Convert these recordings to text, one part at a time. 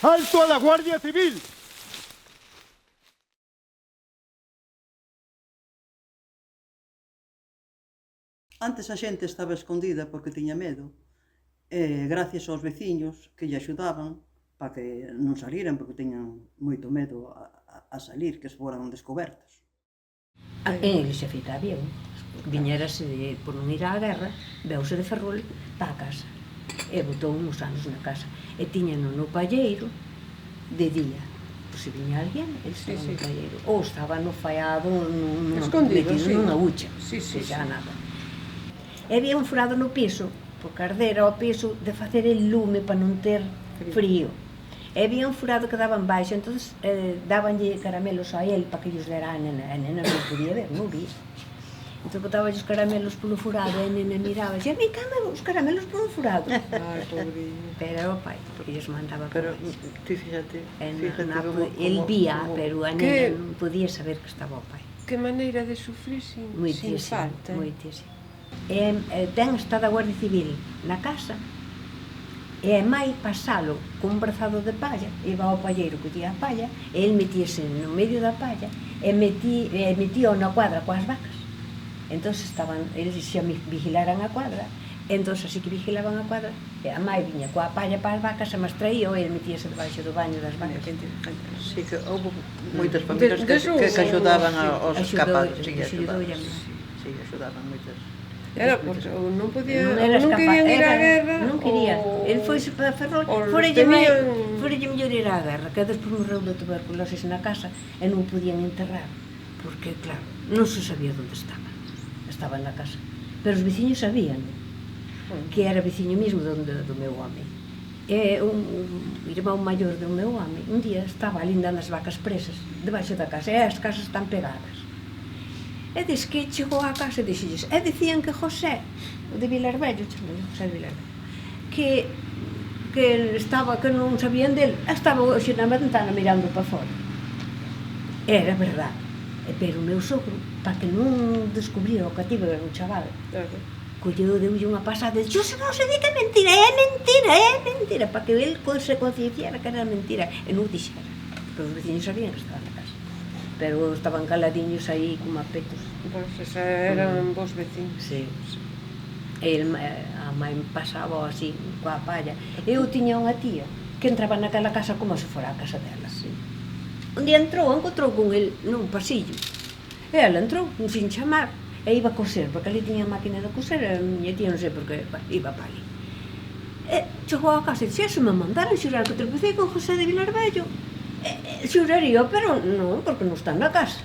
¡Alto a la Guardia Civil! Antes a xente estaba escondida porque tiña medo, e gracias aos veciños que lle axudaban para que non saliran porque tiñan moito medo a salir, que se foran descobertos. En Iglesia Fita había un. Viñérase por non ir á guerra, veuse de Ferrol para a casa. E botou uns anos na casa. E tiñano no palleiro de día. Pois se viña alguén, ele estaba no palleiro. Ou estaba no faiado, metido nunha hucha. Xa nada. E había un furado no piso, porque ardera ao piso de facer el lume para non ter frío. E había un furado que daba en baixo, entón dabanlle caramelos a él para que lles dera a nena. A nena non podía ver, non vía. Entón botaba os caramelos polo furado e a nena miraba e dixía, mi cama os caramelos polo furado. Ai, pobrinho. Pero era o pai, porque lles mandaba Pero por baixo. ti fíjate El vía, pero a nena non podía saber que estaba o pai. Que maneira de sufrir sin falta. Moitísimo. Ten estado a Guardia Civil na casa e a mai pasalo con un brazado de palla, iba ao palleiro, collía a palla e el metíase no medio da palla e metío na cuadra coas vacas. Entón eles xa vigilaran a cuadra, entón así que vigilaban a cuadra, e a mai viña coa palla para as vacas, e mas traía, e ele metíase debaixo do baño das vacas. Sí, que houve moitas familias que axudaban aos escapados. Sí, axudaban moitas. Era porque non querían ir á guerra. Non quería. El foise para Ferrol, foralle mellor ir á guerra, que despois morreu de tuberculosis na casa e non podían enterrar, porque, claro, non se sabía onde estaba. Estaba na casa. Pero os veciños sabían que era veciño mesmo do meu home. E un irmão maior do meu home un día estaba lindando as vacas presas debaixo da casa, e as casas están pegadas. E des que chegou á casa e dixelles, e dicían que José, o de Vilarbello, José de Vilarbello, que non sabían del, estaba hoxe na ventana mirando para fora. Era verdade. Pero o meu sogro, para que non descubrira o cativo, era un chaval, colleu, deulle unha pasada e dixo, non se di que é mentira, para que el se concienciara que era mentira, e non dixera, porque os veciños sabían que estaba na casa, pero estaban caladiños aí como apetos. Pois eran vos vecinos. Sí. A mãe pasaba así, coa palla. Eu tiña unha tía que entraba naquela casa como se fora a casa dela. Un día encontrou con el nun pasillo. E ela entrou, sin chamar, e iba a coser, porque ali tiña máquina de coser, e a miña tía non sei por que iba para ali. E chegou a casa e dixo, se me mandaron xurar que tropecei con José de Vilarbello. Xuraría, pero non, porque non está na casa.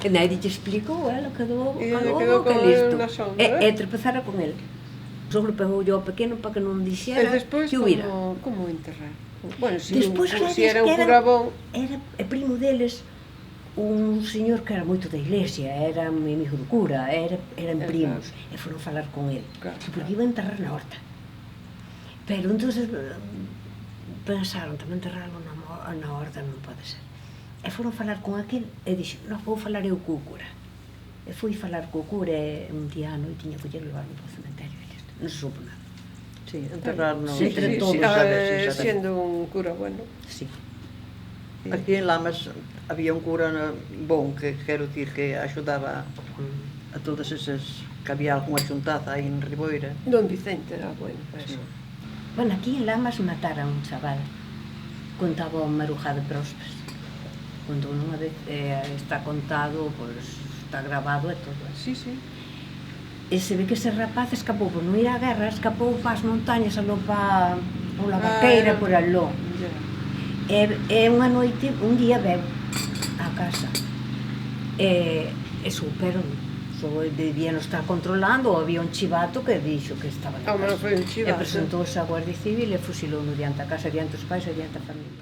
E nadie lle explicou, ela quedou que listo. E tropezara con el. O sogro pegoulle ao pequeno para que non dixera que o vira. Como enterrar? Bueno, se era un curabón. Era primo deles un señor que era moito da iglesia, era amigo do cura, eran primos, e foron falar con el, porque iba a enterrar na horta. Pero entonces pensaron, tamén enterrarlo na horta non pode ser. E foron falar con aquel e dixo, non, vou falar eu co cura. E fui falar co cura e un día a noite tiña que lle levar no cementerio, non se supo nada. Sí, enterrarnos entre todos. Siendo un cura bueno. Sí. Aquí en Lamas había un cura bon, que quero dicir que axudaba a todas esas, que había algunha xuntaza aí en Riboira. Don Vicente era bueno para eso. Bueno, aquí en Lamas mataron un chaval, contaba o Marujá de Prospas. Cando unha vez está contado, está grabado e todo. Sí. E se ve que ese rapaz escapou por non ir á guerra, escapou para as montañas, aló para a vaqueira, por aló. E unha noite, un día veu á casa e souperon, debían estar controlando, ou había un chivato que dixo que estaba na casa. Foi un chivato. E presentouse a Guardia Civil e fusilou-no diante a casa, diante os pais e diante a familia.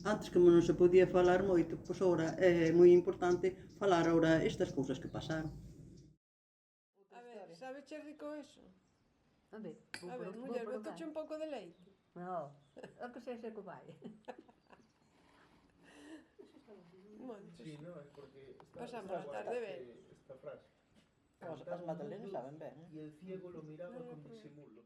Antes, como non se podía falar moito, pois ora é moi importante falar ora estas cousas que pasaron. A ver, sabe che rico eso? A ver, muller, botoche un pouco de leite. No, o que sei que vai. Sí, no, es porque pasamos a tarde ben. esta frase. As magdalenas saben ben, Y el ciego lo miraba con disimulo.